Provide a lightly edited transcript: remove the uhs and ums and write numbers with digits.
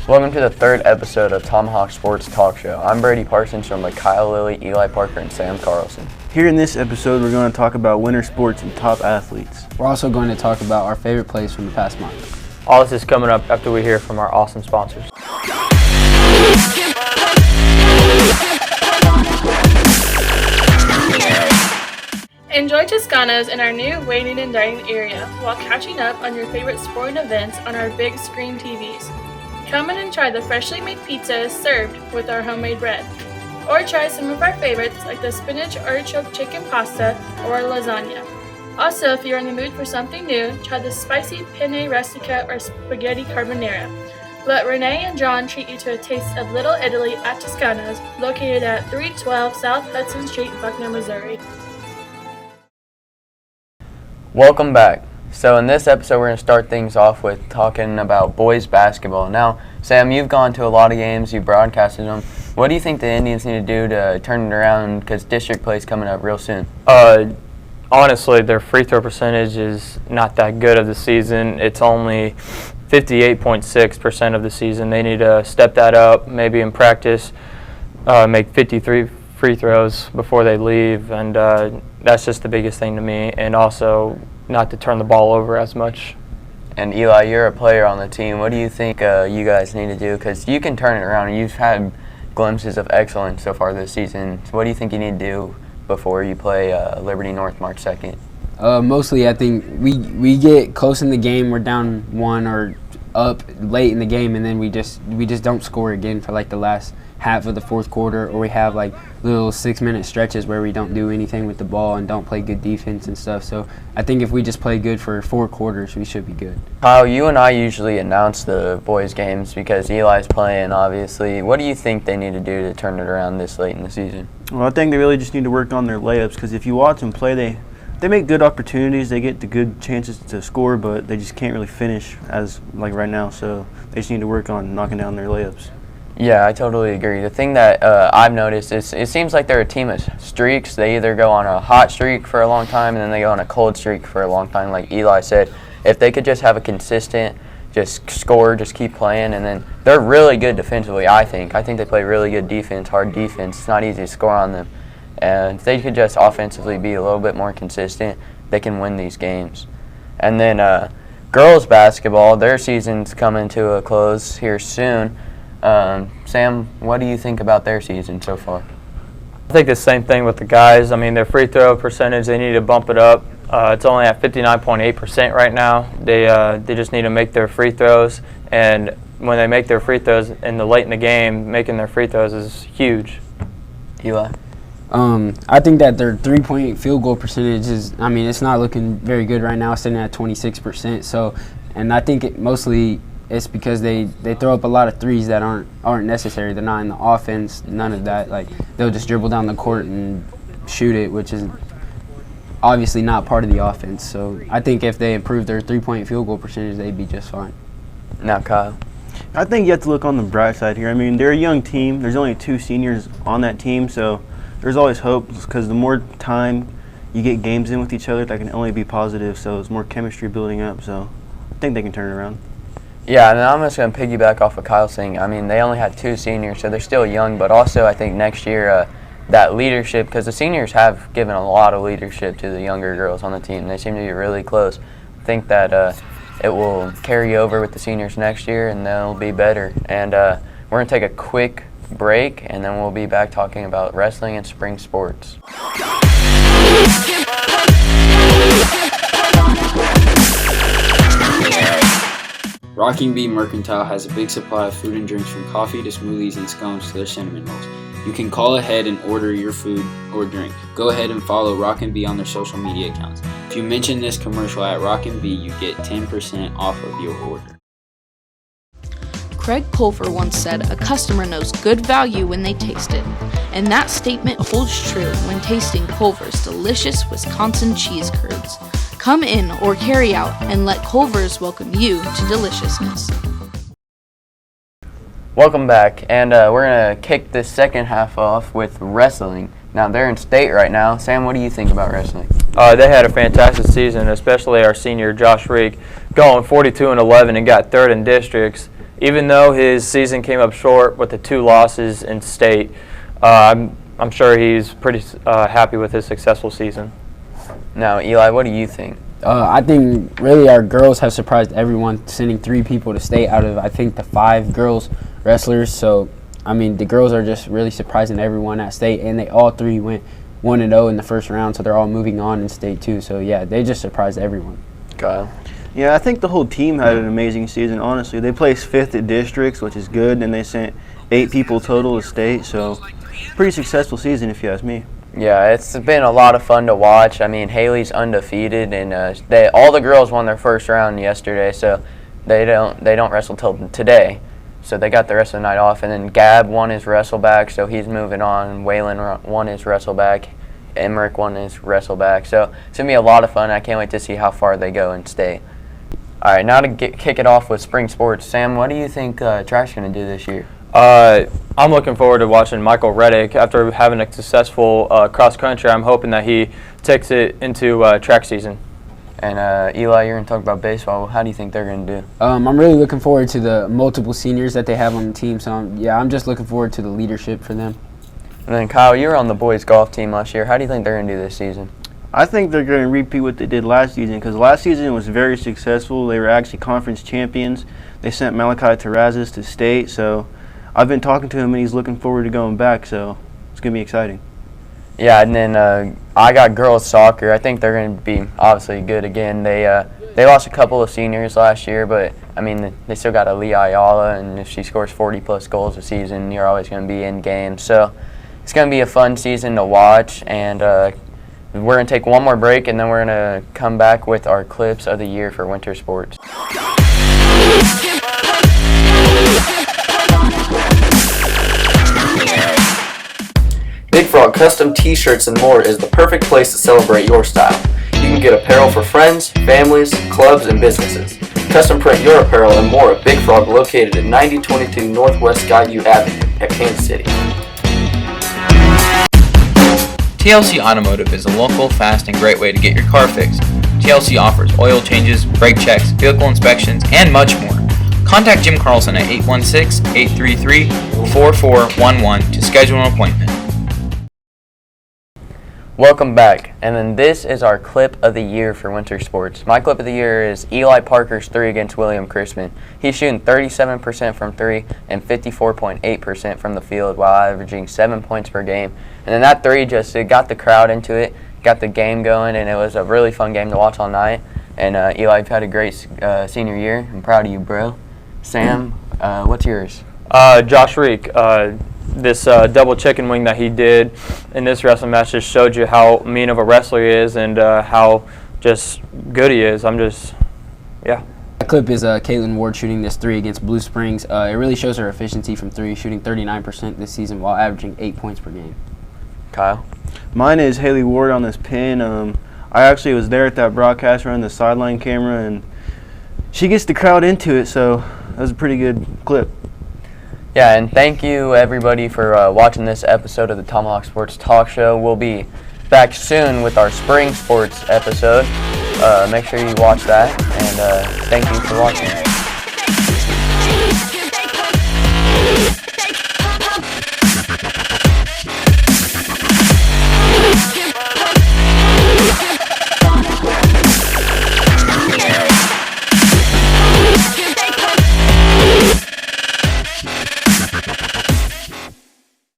Welcome to the third episode of Tomahawk Sports Talk Show. I'm Brady Parsons from Kyle Lilly, Eli Parker, and Sam Carlson. Here in this episode, we're going to talk about winter sports and top athletes. We're also going to talk about our favorite plays from the past month. All this is coming up after we hear from our awesome sponsors. Enjoy Toscano's in our new waiting and dining area while catching up on your favorite sporting events on our big screen TVs. Come in and try the freshly made pizzas served with our homemade bread. Or try some of our favorites like the spinach artichoke chicken pasta or lasagna. Also, if you're in the mood for something new, try the spicy penne rustica or spaghetti carbonara. Let Renee and John treat you to a taste of Little Italy at Toscano's, located at 312 South Hudson Street, Buckner, Missouri. Welcome back. So in this episode, we're going to start things off with talking about boys basketball. Now, Sam, you've gone to a lot of games, you've broadcasted them. What do you think the Indians need to do to turn it around, because district play is coming up real soon? Honestly, their free throw percentage is not that good of the season. It's only 58.6% of the season. They need to step that up, maybe in practice, make 53 free throws before they leave, and that's just the biggest thing to me. And also not to turn the ball over as much. And Eli, you're a player on the team. What do you think you guys need to do? Because you can turn it around. You've had glimpses of excellence so far this season. So what do you think you need to do before you play Liberty North March 2nd? Mostly, I think we get close in the game, we're down one or up late in the game, and then we just don't score again for like the last half of the fourth quarter, or we have like little 6-minute stretches where we don't do anything with the ball and don't play good defense and stuff. So I think if we just play good for 4 quarters, we should be good. Kyle, you and I usually announce the boys' games because Eli's playing, obviously. What do you think they need to do to turn it around this late in the season? Well, I think they really just need to work on their layups, because if you watch them play, they make good opportunities, they get the good chances to score, but they just can't really finish as like right now. So they just need to work on knocking down their layups. Yeah, I totally agree. The thing that I've noticed is it seems like they're a team of streaks. They either go on a hot streak for a long time and then they go on a cold streak for a long time. Like Eli said, if they could just have a consistent, just score, just keep playing, and then they're really good defensively, I think. I think they play really good defense, hard defense. It's not easy to score on them. And if they could just offensively be a little bit more consistent, they can win these games. And then girls basketball, their season's coming to a close here soon. Sam, what do you think about their season so far? I think the same thing with the guys. I mean, their free throw percentage, they need to bump it up. It's only at 59.8% right now. They just need to make their free throws, and when they make their free throws late in the game, making their free throws is huge. Eli? I think that their 3-point field goal percentage is, I mean, it's not looking very good right now, sitting at 26%. So, and I think mostly it's because they throw up a lot of threes that aren't necessary. They're not in the offense, none of that. Like, they'll just dribble down the court and shoot it, which is obviously not part of the offense. So I think if they improve their 3-point field goal percentage, they'd be just fine. Now, Kyle? I think you have to look on the bright side here. I mean, they're a young team. There's only 2 seniors on that team, so there's always hope, because the more time you get games in with each other, that can only be positive. So there's more chemistry building up. So I think they can turn it around. Yeah, and I'm just going to piggyback off of Kyle's saying. I mean, they only had 2 seniors, so they're still young. But also, I think next year, that leadership, because the seniors have given a lot of leadership to the younger girls on the team. They seem to be really close. I think that it will carry over with the seniors next year, and they'll be better. And we're going to take a quick break, and then we'll be back talking about wrestling and spring sports. Rocking Bee Mercantile has a big supply of food and drinks, from coffee to smoothies and scones to their cinnamon rolls. You can call ahead and order your food or drink. Go ahead and follow Rockin' Bee on their social media accounts. If you mention this commercial at Rockin' Bee, you get 10% off of your order. Craig Pulver once said, "A customer knows good value when they taste it." And that statement holds true when tasting Culver's delicious Wisconsin cheese curds. Come in or carry out and let Culver's welcome you to deliciousness. Welcome back, and we're going to kick this second half off with wrestling. Now, they're in state right now. Sam, what do you think about wrestling? They had a fantastic season, especially our senior Josh Reek, going 42-11 and got third in districts. Even though his season came up short with the 2 losses in state, I'm sure he's pretty happy with his successful season. Now, Eli, what do you think? I think really our girls have surprised everyone, sending 3 people to state out of, I think, the 5 girls wrestlers. So, I mean, the girls are just really surprising everyone at state, and they all 3 went 1-0 in the first round, so they're all moving on in state too. So, yeah, they just surprised everyone. Kyle? Yeah, I think the whole team had an amazing season, honestly. They placed 5th at districts, which is good, and they sent 8 people total to state, so pretty successful season if you ask me. Yeah, it's been a lot of fun to watch. I mean, Haley's undefeated, and all the girls won their first round yesterday, so they don't wrestle till today. So they got the rest of the night off, and then Gab won his wrestle back, so he's moving on. Waylon won his wrestle back. Emmerich won his wrestle back. So it's going to be a lot of fun. I can't wait to see how far they go and stay. All right, now to kick it off with spring sports. Sam, what do you think track's going to do this year? I'm looking forward to watching Michael Reddick. After having a successful cross country, I'm hoping that he takes it into track season. And Eli, you're going to talk about baseball. How do you think they're going to do? I'm really looking forward to the multiple seniors that they have on the team. So, I'm just looking forward to the leadership for them. And then, Kyle, you were on the boys' golf team last year. How do you think they're going to do this season? I think they're going to repeat what they did last season, because last season was very successful. They were actually conference champions. They sent Malachi Terrazas to state, so I've been talking to him, and he's looking forward to going back, so it's going to be exciting. Yeah, and then I got girls soccer. I think they're going to be obviously good again. They lost a couple of seniors last year, but, I mean, they still got Aaliyah Ayala, and if she scores 40-plus goals a season, you're always going to be in games. So it's going to be a fun season to watch, and we're going to take one more break, and then we're going to come back with our clips of the year for winter sports. Big Frog Custom T-shirts and more is the perfect place to celebrate your style. You can get apparel for friends, families, clubs, and businesses. Custom print your apparel and more at Big Frog, located at 9022 Northwest Skyview Avenue at Kansas City. TLC Automotive is a local, fast, and great way to get your car fixed. TLC offers oil changes, brake checks, vehicle inspections, and much more. Contact Jim Carlson at 816-833-4411 to schedule an appointment. Welcome back, and then this is our clip of the year for winter sports. My clip of the year is Eli Parker's 3 against William Crispin. He's shooting 37% from 3 and 54.8% from the field while averaging 7 points per game. And then that 3 it got the crowd into it, got the game going, and it was a really fun game to watch all night. And Eli, you've had a great senior year. I'm proud of you, bro. Sam, what's yours? Josh Reek. This double chicken wing that he did in this wrestling match just showed you how mean of a wrestler he is and how just good he is. Yeah. The clip is Caitlin Ward shooting this 3 against Blue Springs. It really shows her efficiency from 3, shooting 39% this season while averaging 8 points per game. Kyle? Mine is Haley Ward on this pin. I actually was there at that broadcast running the sideline camera, and she gets the crowd into it, so that was a pretty good clip. Yeah, and thank you, everybody, for watching this episode of the Tomahawk Sports Talk Show. We'll be back soon with our spring sports episode. Make sure you watch that, and thank you for watching.